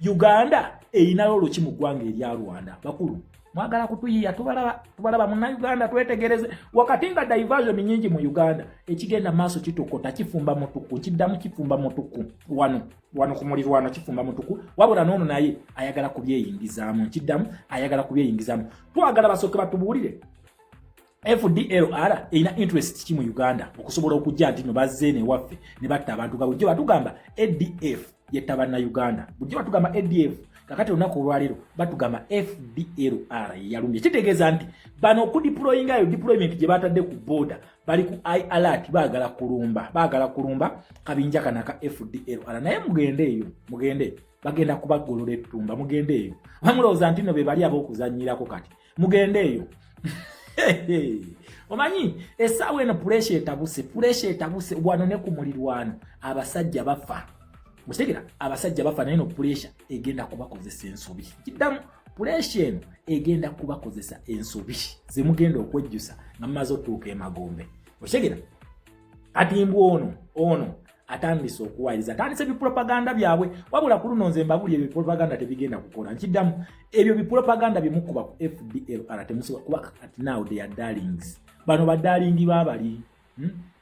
Uganda eyina lolo ki mu ggwanga erya Rwanda bakulu mwagala kutuyiya tubalaba munna Uganda twetegereze wakati nga diversion nyingi mu Uganda ekigenda maaso kitokota kifumba mutuku kiddamu kifumba mutuku wano ku mulirwano kifumba mutuku wabula n'ono naye ayagala kubyeyingizaamu kiddamu ayagala kubyeyingizaamu twagala basooke batubuulire FDLR eyina interest ki mu Uganda okusobola okujja nti no bazze ne waffe ne batta abantu gabujjo batugamba ADF yetabana Uganda bujjo batugamba ADF kakati onako olwaliro batugamba FDLR yalumbye kitegeeza nti bano okudeployinga yo deployment gye batadde ku border bali ku alert bagala kulumba kabinja kanaka FDLR naye mugende bagenda kubagolola ettumba mugende eyo bamulowooza nti no be bali ab'okuzannyirako kati mugende eyo omanyi essaawa eno pressure etabuse wano ne ku mulirwano abasajja bafa mutegera abasajja bafa naye no pressure egenda kubakozesa ensobi kiddamu pressure eno egenda kubakozesa ensobi ze mugenda okwejjusa nga mumaze otuuka emagombe mutegera kati mbu ono atandise okuwayiriza atandise bipropaganda byabwe wabula ku luno nze mbabuli ebyo bipropaganda tebigenda kukola nkiddamu ebyo bipropaganda bimukuba ku FDLR temusobola kuba kati now they are darlings bano badalingi babali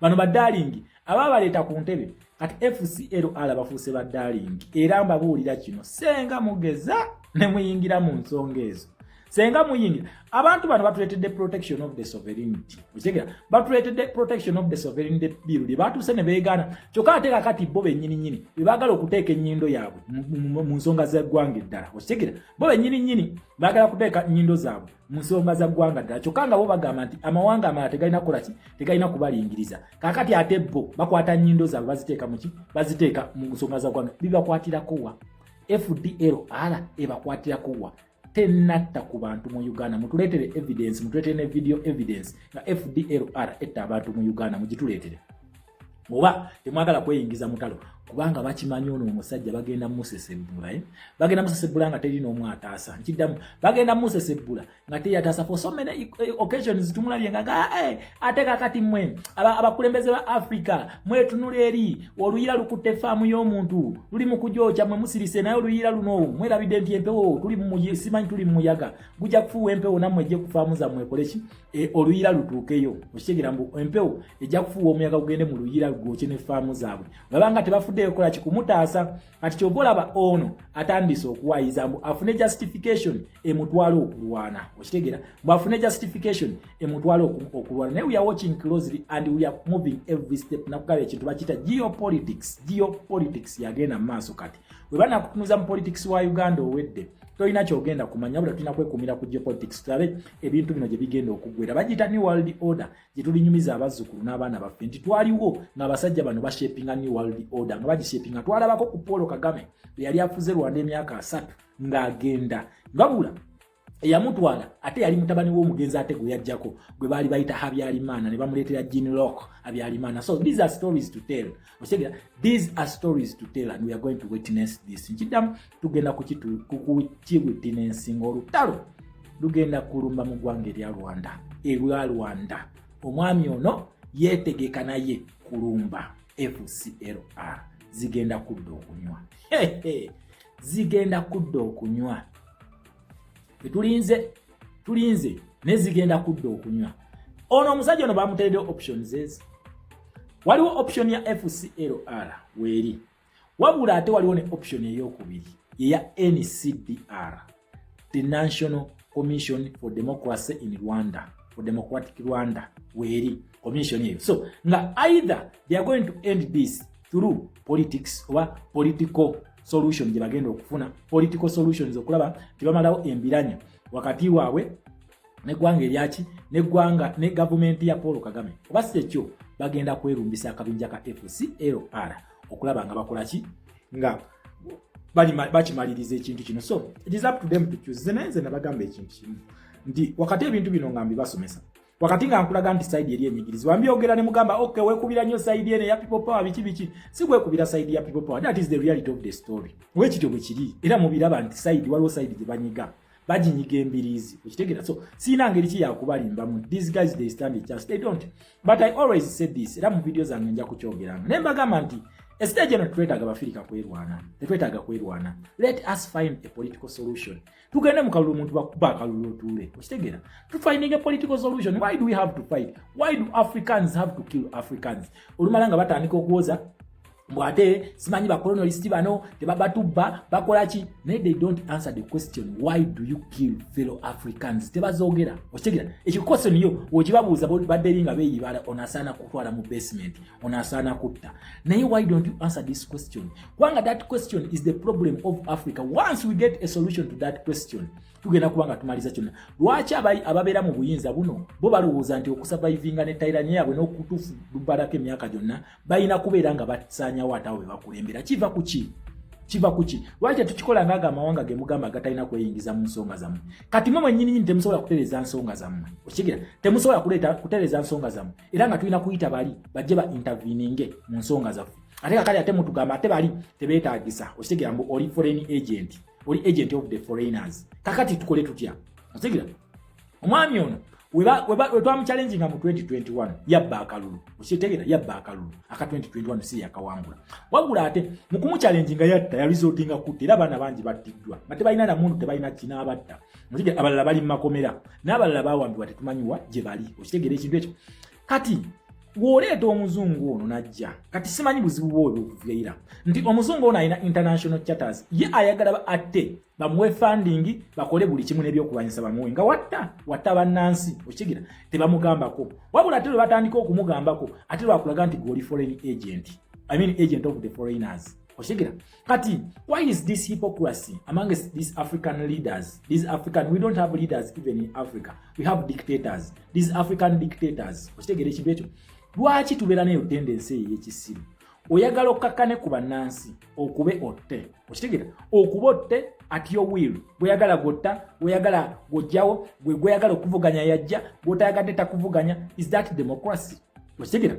bano badalingi ababaleeta ku ntebe kati FCLR bafuuse badalingi era mbabuulira kino senga mugeza ne muyingira mu nsonga ezo senga muyingira abantu bano batuletedde protection of the sovereignty okitegera batuletedde protection of the sovereignty bill batuse ne beegana kyokka ate kakati bo bennyini bebagala okuteeka ennyindo yaabwe mu nsonga za ggwanga eddala okitegera bo bennyini bagala kuteeka nnyindo zaabwe mu nsonga za ggwanga ddala kyokka nga bo bagamba nti amawanga amalala tegalina kukola ki tegalina kubalingiriza kakati ate bo bakwata nnyindo zaabwe baziteeka mu nsonga za ggwanga bibakwatirako wa FDLR ebakwatirako wa tenatta ku bantu mu Uganda mutuleetere evidence mutuleetere ne video evidence nga FDLR etta abantu mu Uganda mugituleetere oba temwagala kweyingiza mutalo kubanga bakimanyi ono omusajja bagenda musesebula bagenda musesebula nga teri n'omu ataasa nkiddamu bagenda musesebula nga teri ataasa for so many occasions tumulabye nga ate kakati mmwe abakulembeze ba Africa mwetunula eri oluyira lukutte faamu y'omuntu luli mu kujookya mwe musirise naye oluyira luno mwerabidde nti empewo simanyi tuli mu muyaga gujja kufuuwa empewo nammwe ejje ku faamu zammwe ekoleki oluyira lutuukeyo okitegeera mbu empewo ejja kufuuwa omuyaga gugende mu luyira gwokye ne faamu zaabwe babanga tebafuddeyo kola kikumutaasa kati kyobolaba ono atandise okuwayiza mbu afune justification emutwala okulwana okitegeera mbu afune justification emutwala okulwana naye we are watching closely and we are moving every step nakugaba ekintu bakita geopolitics yagenda mu maaso kati we banakutunuza mu politics wa Uganda owedde toyina kyogenda kumanya bula tulina kwekumira ku geopolitics tulabe ebintu bino gye bigenda okugwera bagita new world order gye tulinyumiza abazzukulu n'abaana baffe nti twaliwo ng'abasajja bano bashapinga new world order nga bagishapinga twalabako ku Paul Kagame yali afuze Rwanda emyaka 3 ng'agenda ngabula eyamutwala ate yali mutabani w'omugenzi ate gwe yajjako gwe baali bayita Habyarimana ne bamuleetera Jean Locke Habyarimana. So these are stories to tell. These are stories to tell and we are going to witness this. Nkiddamu tugenda kukiwitnessinga olutalo lugenda kulumba mu ggwanga erya Rwanda erwa Rwanda. Omwami ono yeetegeka naye kulumba FCLR. zigenda kudda okunywa. Zigenda kudda okunywa. Tulinze ne zigenda kudda okunywa. Ono omusajja ono bamuteredde options ezi. Waliwo option ya FCLR weri. Wabula ate waliwo ne option ey'okubiri ya NCDR, the National Commission for Democracy in Rwanda, for Democratic Rwanda weri commission eyo. So nga either they are going to end this through politics or political solution je bagenda okufuna political solutions okulaba tibamalawo embiranya wakati waabwe ne gwanga eryaki ne gwanga ne government ya Paul Kagame. Obase kyo bagenda kwerumbisa akabinja ka FCLR okulaba nga bakolaki nga bakimaliriza ekintu kino. So it is up to them to choose. Zenenze nabagamba ekintu kino ndi wakati ebintu bino ngambi basomesa wakati nga nkulaga nti side eri enyigirizi wambi ogera ne mugamba okay wekubira nnyo side ene ya people power biki si kwekubira side ya people power. That is the reality of the story. Wekityo bwe kiri era mubiraba nti side waliwo side gye banyiga bajinyiga embirizi okitegera. So sina ngeri ki yakubalimbamu. These guys they stand a chance, they don't. But I always said this era mu videos zange nja kukyogera ne mbagamba nti estage no twetaga bafirika kwerwana tetwetaga kwerwana. Let us find a political solution. Tugende mukalulu omuntu bakuba akalulu otule okitegera. To finding a political solution. Why do we have to fight? Why do Africans have to kill Africans? Olumala nga batandika okuwoza mwate simanyi ba colonialist bano tebabatuba bakolaki. They don't answer the question, why do you kill fellow Africans? Tebazogera okitegera. Ekyo question yo okibabuuza baderinga beyibala onasana kutwala mu basement onasana kutta. Naye why don't you answer this question? Kwanga that question is the problem of Africa. Once we get a solution to that question tugenda kubanga tumaliza kyonna. Lwaki ababeera mu buyinza buno bo balowooza nti okusurvivinga ne tairani yaabwe n'okutuufu lubalako emyaka gyonna balina kubeera nga basanyawo atawe bakulembera. Kiva kuki? Lwaki tukikola ng'aga amawanga ge mugamba gatalina kweyingiza mu nsonga zammwe? Kati mmwe mwennyini temusobola kutereeza nsonga zammwe okitegera. Temusobola kutereeza nsonga zammwe era nga tulina kuyita bali bajje ba interveninge mu nsonga zaffe. Ate kakali ate mutugamba ate bali tebeetaagisa okitegera mbu oli foreign agent, oli agent of the foreigners. Kakati tukole tutya okitegera? Omwami ono we twamuchallenging mu 2021 yabba akalulu okitegera, yabba akalulu aka 2021 si yakawangula. Wabula ate mu kumuchallenginga yatta ya resultinga kuti era bana bangi battiddwa bate balina na muntu tebalina kina abatta okitegera. Abalala bali mu makomera n'abalala bawambibwa tetumanyiwa gye bali okitegera ekintu ekyo. Kati woleeta omuzungu ono najja kati simanyi buzibu bwobwo okuveera nti omuzungu ono alina international charters ye ayagala ate bamuwe funding bakole buli kimu n'ebyokulwanyisa bamuwe nga watta bannansi okitegera tebamugambako. Wabula ate lwe batandika okumugambako ate lwakulaga nti gwe oli foreign agent, I mean agent of the foreigners okitegera. Kati why is this hypocrisy among these African leaders? These African, we don't have leaders even in Africa, we have dictators. These African dictators okitegera ekintu ekyo. Lwaki tubeera neyo tendensi ey'ekisiru? Oyagala okakkane ku bannansi okube otte okitegera, okuba otte at your will. Bweyagala gotta, bweyagala gojjawo, bweyagala okuvuganya yajja, bw'otayagadde takuvuganya. Is that democracy? Okitegera.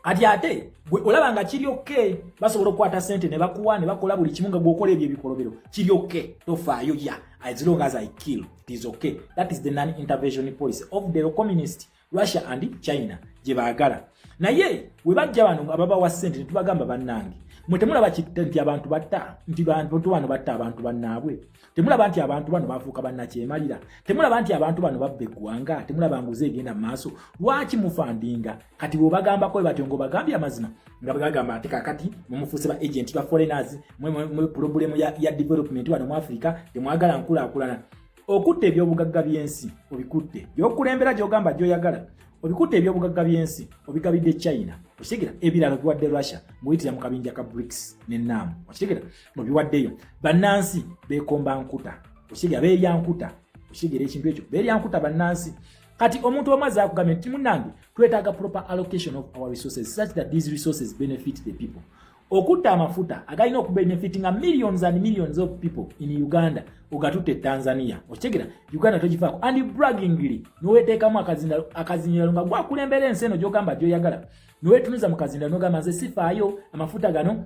Kati ate olaba nga kiri okay basobola okukwata sente ne bakuwa ne bakola buli kimu nga gwokola ebyo ebikolobero kiri okay tofaayo ya as long as I kill it is okay. That is the non-intervention policy of the communist Russia and China gye baagala. Naye we bajja bano ababa wa sente ne tubagamba bannange mwe temulaba nti abantu batta nti bantu bano batta abantu bannaabwe, temulaba nti abantu bano bafuuka bannakyemalira, temulaba nti abantu bano babba eggwanga, temulaba nguze egenda mu maaso. Lwaki mufandinga kati bw'obagambako bwe batyo ng'obagambye amazima nga bagamba ate kakati mumufuuse ba agent ba foreigners mwe problemu ya development wano mu Africa temwagala nkulaakulana. Okutta ebyobugagga by'ensi obikutte by'okulembera gy'ogamba gy'oyagala obikutte ebyobugagga by'ensi obigabidde China okitegera. Ebirala biwadde Russia bw'oyitira mu kabinja ka BRICS n'ennaamu okitegera obiwaddeyo. Bannansi beekomba nkuta okitegera, beerya nkuta okitegera ekintu ekyo, beerya nkuta bannansi. Kati omuntu omaze akugambye nti munnange twetaaga proper allocation of our resources such that these resources benefit the people. Okutta amafuta agalina okubenefitinga millions and millions of people in Uganda ogatutte Tanzania okitegera. Uganda togifaako and braggingly noweteekamu akazinjalo nga gwakulembera ensi eno gy'ogamba gy'oyagala nowetunuza mu kazinjalo n'ogamba nze sifaayo amafuta gano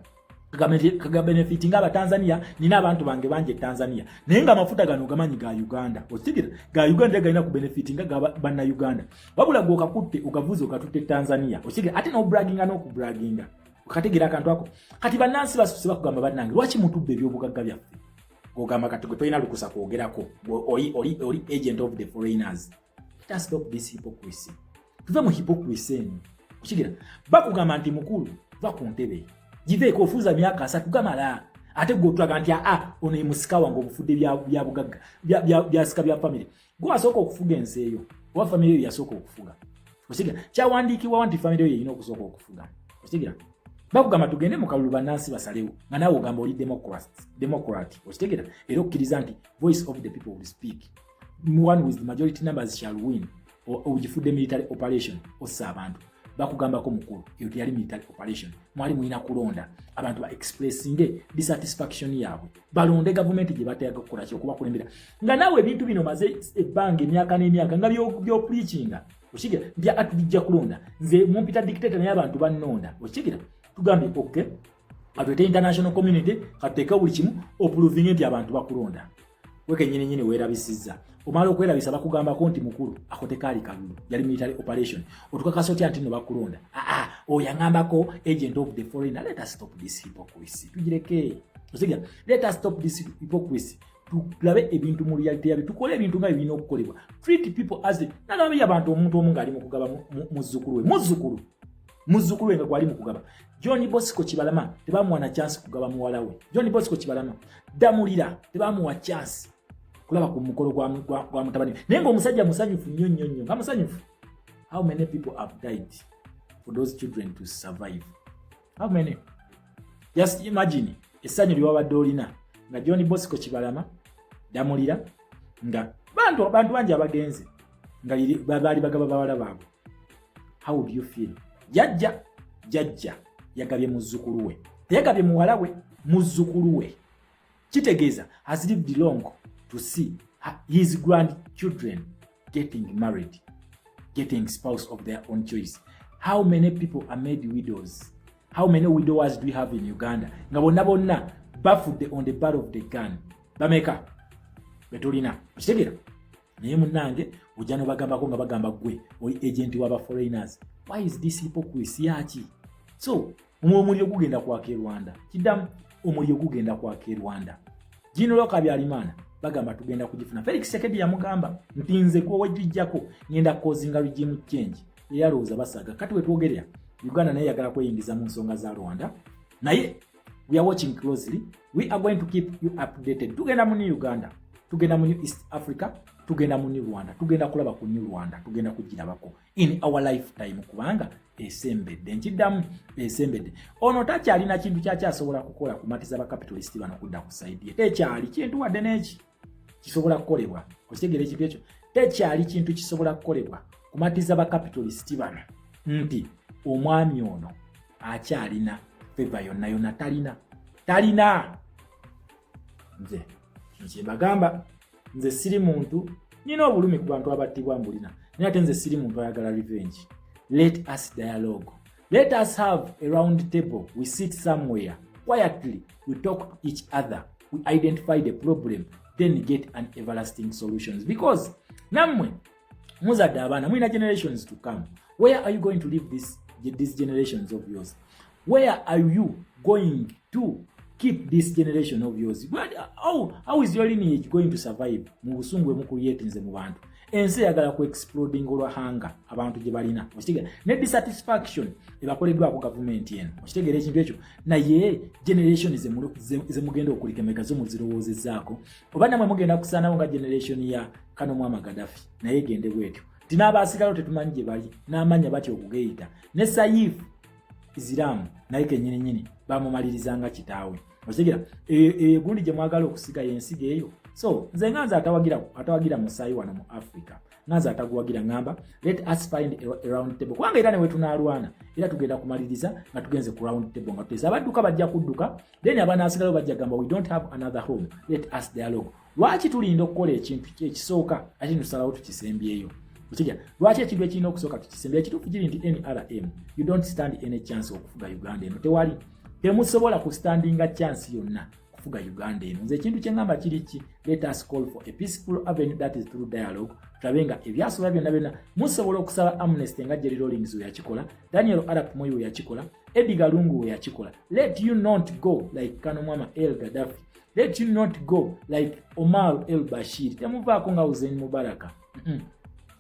kagabenefitinga abatanzania nina abantu bange banje Tanzania naye nga amafuta gano gamanyi ga Uganda okitegera. Ga Uganda galina kubenefitinga banna Uganda wabula gwokakutte ogavuze ogatutte Tanzania okitegera. Ate no bragginga n'okubragginga Okategera akantu ako. Kati bannansi basuse bakugamba bannange lwaki mutubbe ebyobugagga byaffe. Ogamba kati gwe toyina lukusa kwogerako. Oli agent of the foreigners. Let us stop this hypocrisy. Tuve mu hypocrisy eno. Kukigira bakugamba nti mukulu va ku ntebe. Jiveeko ofuuza myaka 3 gamala. Ate gwe otulaga nti ono musika wange obufudde bya bugagga bya sika bya family. Gwe asooka okufuga ensi eyo. Oba family eyo yasooka okufuga. Kukigira kyawandiikibwa nti family eyo yina okusooka okufuga. Kukigira bakugamba tugende mu kalulu bannansi basalewo nga naawe ogamba oli democrat okitegera era okkiriza nti voice of the people will speak, one with the majority numbers shall win, ogifudde military operation ossa abantu bakugambako mukulu eyo teyali military operation, mwali mulina kulonda abantu ba expressinge dissatisfaction yaabwe balonde gavumenti gye bateeka okukola kyo okubakulembera nga naawe ebintu bino maze ebbanga emyaka n'emyaka nga byo preachinga okitegera bya atujja kulonda nze mumpita dictator naye abantu bannonda okitegera tugambye okay atwete international community kateka buli kimu oproving nti abantu bakulonda weke nyine weerabisizza omala okwerabisa bakugambako nti mukulu akotekaali kalulu yali military operation otukakasa otya nti no bakulonda oyangambako agent of the foreigner. Let us stop this hypocrisy tugireke osiga let us stop this hypocrisy tulabe ebintu mu reality yabe tukole ebintu nga ebina okukolebwa treat people as nagambye abantu omuntu omu ngaali mu kugaba muzzukulu nga gwali mu kugaba John Bosco Kibalama tebamuwa chance kugaba muwala we. John Bosco Kibalama damulira tebamuwa chance kulaba ku mukolo gwa mutabani. Naye ng'omusajja musanyufu nnyo nga musanyufu. How many people have died for those children to survive? How many? Just imagine essanyu ly'obadde olina nga John Bosco Kibalama damulira nga bantu bangi abagenzi nga baali bagaba bawala baabwe. How would you feel? Jajja yagabye muzzukulu we. Yagabye muwala we muzzukulu we. Kitegeeza has lived long to see his grandchildren getting married, getting spouse of their own choice. How many people are made widows? How many widowers do we have in Uganda? Nga bonna bafudde on the barrel of the gun. Bameka betulina. Kitegera. Naye munnange ojja no bagambako nga bagamba gwe oli agent w'aba foreigners. Why is this hypocrisy yaki? So, omuliro gugenda kwaka e Rwanda. Kiddamu omuliro gugenda kwaka e Rwanda. General Habyarimana bagamba tugenda kugifuna. Felix Sekedi yamugamba nti nze ko wajijjako ngenda kozinga regime change. Eyalowooza basaga. Kati we twogerera Uganda naye yagala kweyingiza mu nsonga za Rwanda. Naye we are watching closely. We are going to keep you updated. Tugenda mu Uganda. Tugenda mu East Africa. Tugenda mu Rwanda. Tugenda kulaba ku Rwanda. Tugenda kugirabako in our lifetime kubanga esembedde nkiddamu esembedde ono takyalina kintu kyakyasobola kukola kumatiza ba capitalist bano kudda ku side ye tekyali kintu wadde neki kisobola kukolebwa okitegera ekintu ekyo tekyali kintu kisobola kukolebwa kumatiza ba capitalist bano nti omwami ono akyalina favor yonna talina nze nkimbagamba nze siri muntu nina obulumi ku bantu abattibwa mbulina naye ate nze siri muntu ayagala revenge. Let us dialogue. Let us have a round table. We sit somewhere quietly. We talk to each other. We identify the problem. Then get an everlasting solutions. Because namwe muzadde abaana mulina generations to come. Where are you going to leave these generations of yours? Where are you going to keep this generation of yours? How is your lineage going to survive? Mu busungu emukuyetinze mu bantu. Ensi yagala ku exploding olwahanga abantu gye balina okitegera ne dissatisfaction ebakoleddwa ku government eno okitegera ekintu ekyo naye generation zemugenda okulikemeka zo muzirowoozezaako oba namwe mugenda kusaanawo nga generation ya Kano Muammar Gaddafi naye gende bwetyo tinaabasigalo tetumanyi gye bali n'amanya batya okugeyita ne Saif Islam naye kennyini bamumalirizanga kitaawe okitegera gundi gye mwagala okusiga yensiga eyo. So, nze nganza atawagira musaayi wano mu Africa. Nganza ataguwagira ngamba, let us find a round table. Kubanga era ne we tunaalwana, era tugenda kumaliriza nga tugenze ku round table nga tutesa. Abadduka bajja kudduka, then abanaasigalawo bajja gamba, we don't have another home. Let us dialogue. Lwaki tulinda okukola ekintu ekisooka ate tusalawo tukisembyeyo? Okitegera, lwaki ekintu ekirina okusooka tukisembyeyo? Ekituufu kiri nti NRM, you don't stand any chance okufuga Uganda eno. Tewali. Temusobola kustandinga chance yonna afuga Uganda eno. Nze ekintu kye ngamba kiri ki, let us call for a peaceful avenue that is through dialogue. Tulabenga ebyasobola byonna musobola okusaba Amnesty nga Jerry Rawlings we yakikola, Daniel Arap Moi we yakikola, Edgar Lungu we yakikola. Let you not go like Kanumwama El Gaddafi. Let you not go like Omar El Bashir. Temuvaako nga Hussein Mubaraka.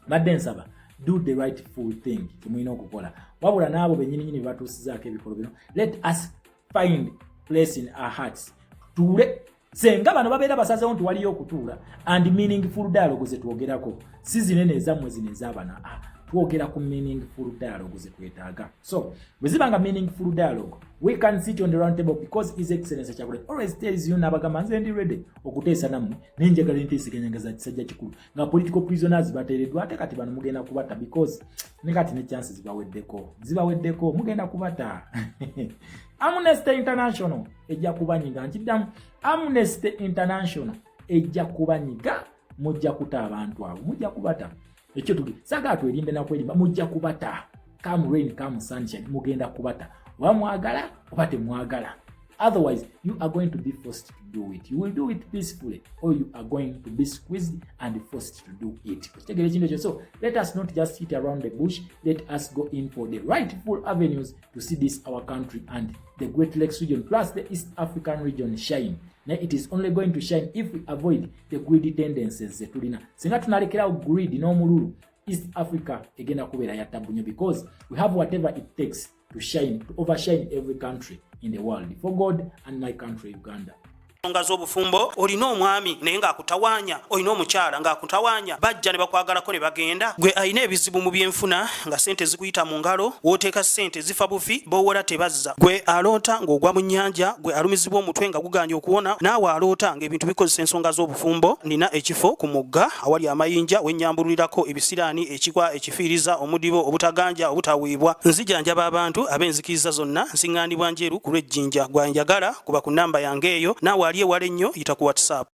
Badde nsaba, do the rightful thing kimulina okukola. Wabula n'abo bennyini batuusizaako ebikolo bino. Let us find place in our hearts. Tuule senga bano babeera basazewo nti waliyo okutuula and meaningful dialogue ze twogerako. Si zinene ezammwe zino ez'abana. Twogera ku meaningful dialogue ze twetaaga. So, bwe zibanga meaningful dialogue, we can sit on the round table because His Excellency Kyagulanyi always tells you n'abagamba nze ndi ready okuteesa nammwe n'enjagala enteeseganya za kisajja kikulu nga political prisoners bateereddwa ate kati bano mugenda kubata because ne kati ne chances zibaweddeko mugenda kubata. Amnesty International ejja kubanyiga nkiddamu. Amnesty International ejja kubanyiga, mujja kuta abantu abo, mujja kubata. Ekyo tugi saga twerimbe na kwerimba mujja kubata. Come rain come sunshine mugenda kubata. Wamwagala obate mwagala. Otherwise you are going to be forced to do it. You will do it peacefully or you are going to be squeezed and forced to do it. So let us not just sit around the bush. Let us go in for the rightful avenues to see this our country and the Great Lakes region plus the East African region shine. Now it is only going to shine if we avoid the greedy tendencies zetulina. Singa tunalekera greed n'omululu, East Africa egenda kubeera yatabunyo because we have whatever it takes to shine, to overshine every country in the world for God and my country Uganda. Ensonga z'obufumbo olina omwami naye ng'akutawaanya, olina omukyala ng'akutawaanya, bajja ne bakwagalako ne bagenda. Gwe alina ebizibu mu byenfuna nga ssente zikuyita mu ngalo, w'oteeka ssente zifa bufi, b'owola tebazza. Gwe aloota ng'ogwa mu nnyanja, gwe alumizibwa omutwe nga guganja okuwona, naawe aloota ng'ebintu bikozesa ensonga z'obufumbo. Nina ekifo ku mugga awali amayinja we nnyambululirako ebisiraani, ekikwa, ekifiiriza, omudibo, obutaganja, obutawiibwa. Nzijanjaba abantu ab'enzikiriza zonna, nsiŋŋaanibwa njeru ku lw'ejjinja. Gwanjagala kuba ku nnamba yange eyo, naawe aliye wale nnyo yita ku WhatsApp.